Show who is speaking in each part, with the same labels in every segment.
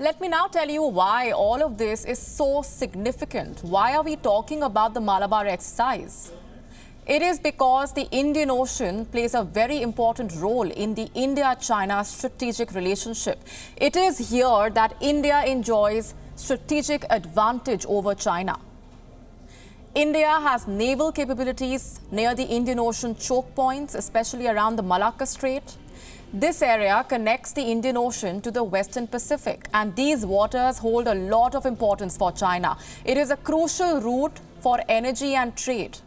Speaker 1: Let me now tell you why all of this is so significant. Why are we talking about the Malabar exercise? It is because the Indian Ocean plays a very important role in the India-China strategic relationship. It is here that India enjoys strategic advantage over China. India has naval capabilities near the Indian Ocean choke points, especially around the Malacca Strait. This area connects the Indian Ocean to the Western Pacific, and these waters hold a lot of importance for China. It is a crucial route for energy and trade.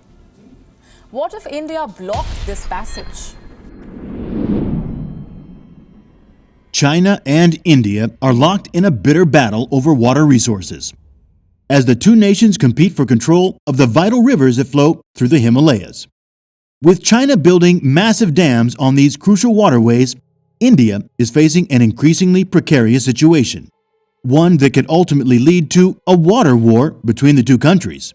Speaker 1: What if India blocked this passage?
Speaker 2: China and India are locked in a bitter battle over water resources, as the two nations compete for control of the vital rivers that flow through the Himalayas. With China building massive dams on these crucial waterways, India is facing an increasingly precarious situation, one that could ultimately lead to a water war between the two countries.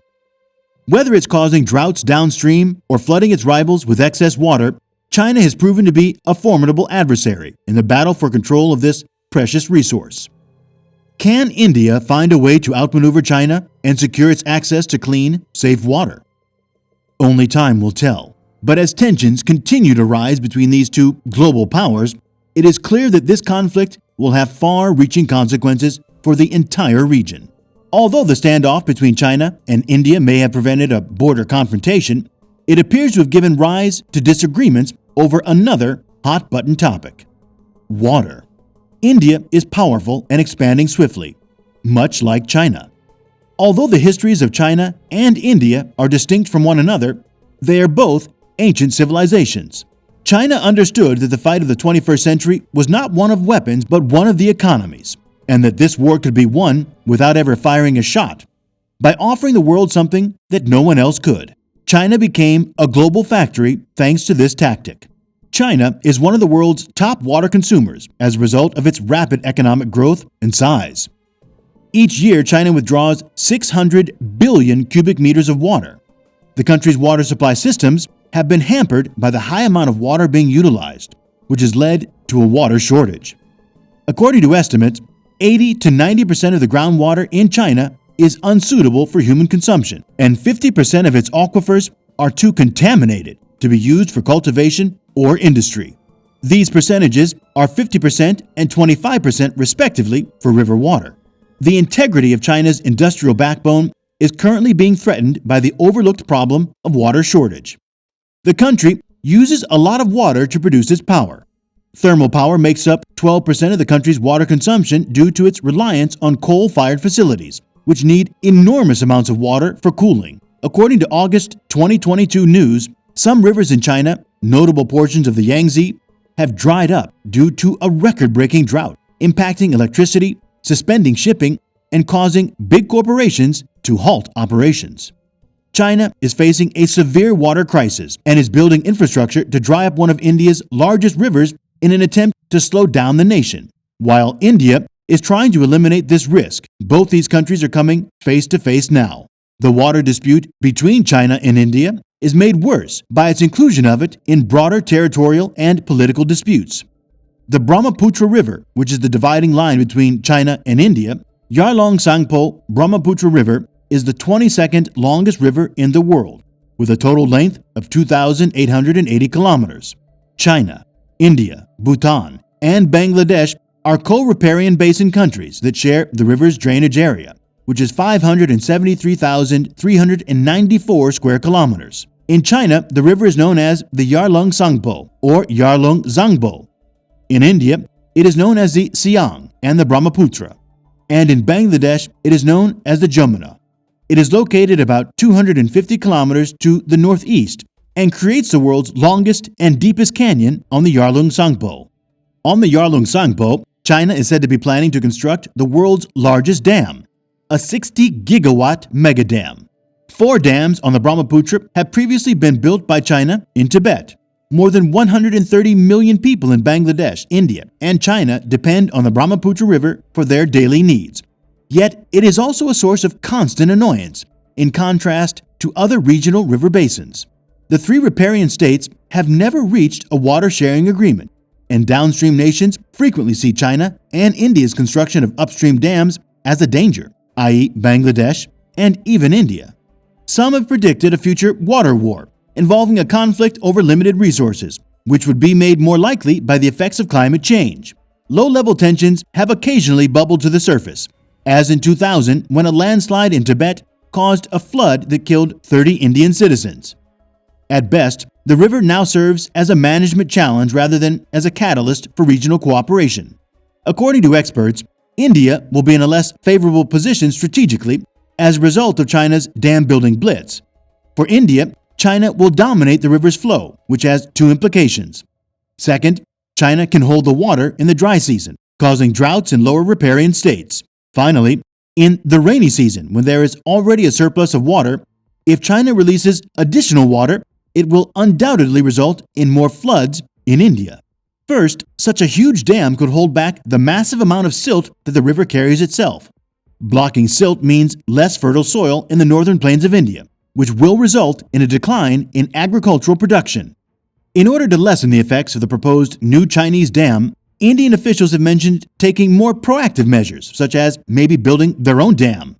Speaker 2: Whether it's causing droughts downstream or flooding its rivals with excess water, China has proven to be a formidable adversary in the battle for control of this precious resource. Can India find a way to outmaneuver China and secure its access to clean, safe water? Only time will tell. But as tensions continue to rise between these two global powers, it is clear that this conflict will have far-reaching consequences for the entire region. Although the standoff between China and India may have prevented a border confrontation, it appears to have given rise to disagreements over another hot-button topic: water. India is powerful and expanding swiftly, much like China. Although the histories of China and India are distinct from one another, they are both ancient civilizations. China understood that the fight of the 21st century was not one of weapons but one of the economies, and that this war could be won without ever firing a shot. By offering the world something that no one else could, China became a global factory thanks to this tactic. China is one of the world's top water consumers as a result of its rapid economic growth and size. Each year, China withdraws 600 billion cubic meters of water. The country's water supply systems have been hampered by the high amount of water being utilized, which has led to a water shortage. According to estimates, 80 to 90% of the groundwater in China is unsuitable for human consumption, and 50% of its aquifers are too contaminated to be used for cultivation or industry. These percentages are 50% and 25% respectively for river water. The integrity of China's industrial backbone is currently being threatened by the overlooked problem of water shortage. The country uses a lot of water to produce its power. Thermal power makes up 12% of the country's water consumption due to its reliance on coal-fired facilities, which need enormous amounts of water for cooling. According to August 2022 news, some rivers in China, notable portions of the Yangtze, have dried up due to a record-breaking drought, impacting electricity, suspending shipping, and causing big corporations to halt operations. China is facing a severe water crisis and is building infrastructure to dry up one of India's largest rivers in an attempt to slow down the nation. While India is trying to eliminate this risk, both these countries are coming face to face now. The water dispute between China and India is made worse by its inclusion of it in broader territorial and political disputes. The Brahmaputra River, which is the dividing line between China and India, Yarlung-Tsangpo Brahmaputra River, is the 22nd longest river in the world, with a total length of 2,880 kilometers. China, India, Bhutan, and Bangladesh are co-riparian basin countries that share the river's drainage area, which is 573,394 square kilometers. In China, the river is known as the Yarlung-Tsangpo or Yarlung-Zangbo. In India, it is known as the Siang and the Brahmaputra. And in Bangladesh, it is known as the Jamuna. It is located about 250 kilometers to the northeast and creates the world's longest and deepest canyon on the Yarlung-Tsangpo. On the Yarlung-Tsangpo, China is said to be planning to construct the world's largest dam, a 60-gigawatt megadam. 4 dams on the Brahmaputra have previously been built by China in Tibet. More than 130 million people in Bangladesh, India, and China depend on the Brahmaputra River for their daily needs. Yet, it is also a source of constant annoyance, in contrast to other regional river basins. The 3 riparian states have never reached a water-sharing agreement, and downstream nations frequently see China and India's construction of upstream dams as a danger, i.e., Bangladesh and even India. Some have predicted a future water war involving a conflict over limited resources, which would be made more likely by the effects of climate change. Low-level tensions have occasionally bubbled to the surface, as in 2000 when a landslide in Tibet caused a flood that killed 30 Indian citizens. At best, the river now serves as a management challenge rather than as a catalyst for regional cooperation. According to experts, India will be in a less favorable position strategically as a result of China's dam-building blitz. For India, China will dominate the river's flow, which has two implications. Second, China can hold the water in the dry season, causing droughts in lower riparian states. Finally, in the rainy season, when there is already a surplus of water, if China releases additional water, it will undoubtedly result in more floods in India. First, such a huge dam could hold back the massive amount of silt that the river carries itself. Blocking silt means less fertile soil in the northern plains of India, which will result in a decline in agricultural production. In order to lessen the effects of the proposed new Chinese dam, Indian officials have mentioned taking more proactive measures, such as maybe building their own dam.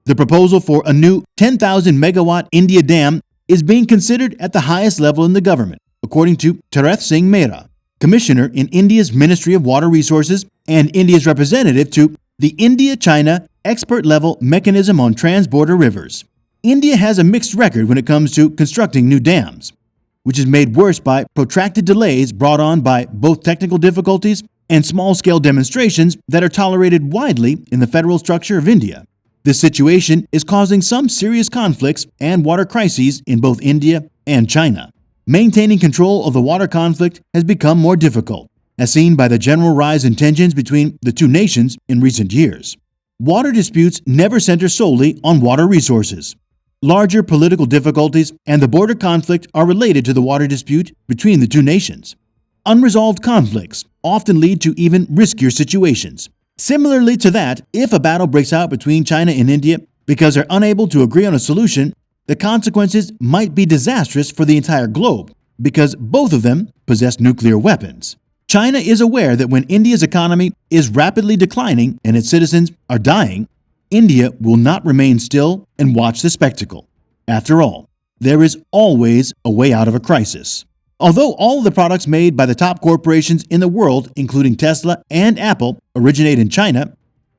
Speaker 2: The proposal for a new 10,000 megawatt India dam is being considered at the highest level in the government, according to Tarath Singh Mehra, commissioner in India's Ministry of Water Resources and India's representative to the India-China Expert-Level Mechanism on Transborder Rivers. India has a mixed record when it comes to constructing new dams, which is made worse by protracted delays brought on by both technical difficulties and small-scale demonstrations that are tolerated widely in the federal structure of India. This situation is causing some serious conflicts and water crises in both India and China. Maintaining control of the water conflict has become more difficult, as seen by the general rise in tensions between the two nations in recent years. Water disputes never center solely on water resources. Larger political difficulties and the border conflict are related to the water dispute between the two nations. Unresolved conflicts often lead to even riskier situations. Similarly to that, if a battle breaks out between China and India because they're unable to agree on a solution, the consequences might be disastrous for the entire globe because both of them possess nuclear weapons. China is aware that when India's economy is rapidly declining and its citizens are dying, India will not remain still and watch the spectacle. After all, there is always a way out of a crisis. Although all of the products made by the top corporations in the world, including Tesla and Apple, originate in China,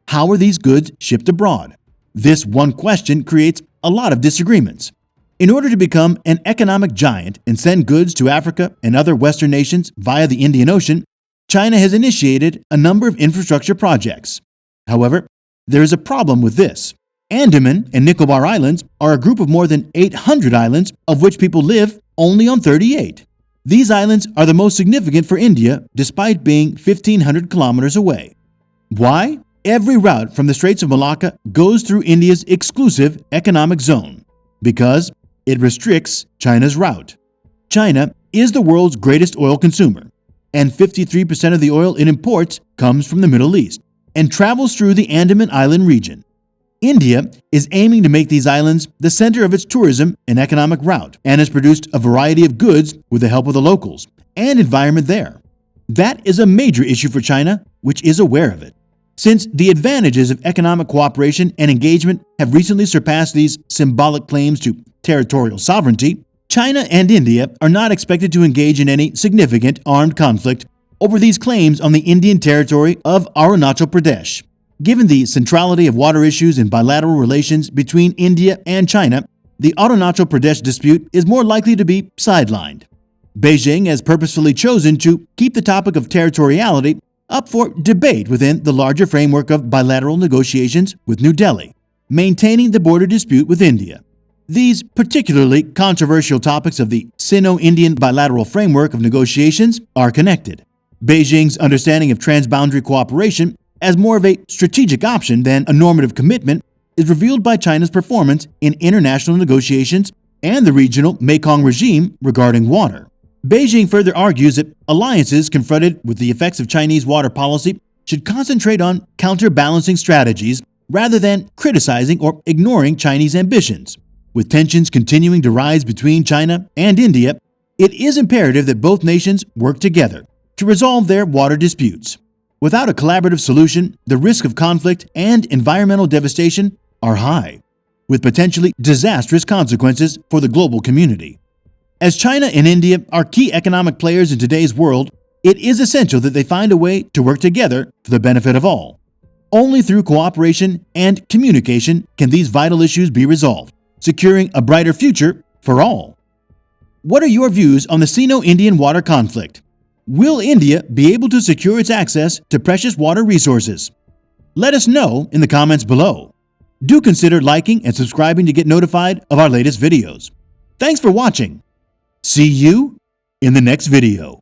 Speaker 2: how are these goods shipped abroad? This one question creates a lot of disagreements. In order to become an economic giant and send goods to Africa and other Western nations via the Indian Ocean, China has initiated a number of infrastructure projects. However, there is a problem with this. Andaman and Nicobar Islands are a group of more than 800 islands, of which people live only on 38. These islands are the most significant for India, despite being 1,500 kilometers away. Why? Every route from the Straits of Malacca goes through India's exclusive economic zone, because it restricts China's route. China is the world's greatest oil consumer, and 53% of the oil it imports comes from the Middle East and travels through the Andaman Island region. India is aiming to make these islands the center of its tourism and economic route and has produced a variety of goods with the help of the locals and environment there. That is a major issue for China, which is aware of it. Since the advantages of economic cooperation and engagement have recently surpassed these symbolic claims to territorial sovereignty, China and India are not expected to engage in any significant armed conflict over these claims on the Indian territory of Arunachal Pradesh. Given the centrality of water issues in bilateral relations between India and China, the Arunachal Pradesh dispute is more likely to be sidelined. Beijing has purposefully chosen to keep the topic of territoriality up for debate within the larger framework of bilateral negotiations with New Delhi, maintaining the border dispute with India. These particularly controversial topics of the Sino-Indian bilateral framework of negotiations are connected. Beijing's understanding of transboundary cooperation as more of a strategic option than a normative commitment is revealed by China's performance in international negotiations and the regional Mekong regime regarding water. Beijing further argues that alliances confronted with the effects of Chinese water policy should concentrate on counterbalancing strategies rather than criticizing or ignoring Chinese ambitions. With tensions continuing to rise between China and India, it is imperative that both nations work together to resolve their water disputes. Without a collaborative solution, the risk of conflict and environmental devastation are high, with potentially disastrous consequences for the global community. As China and India are key economic players in today's world, it is essential that they find a way to work together for the benefit of all. Only through cooperation and communication can these vital issues be resolved, securing a brighter future for all. What are your views on the Sino-Indian water conflict? Will India be able to secure its access to precious water resources? Let us know in the comments below. Do consider liking and subscribing to get notified of our latest videos. Thanks for watching. See you in the next video.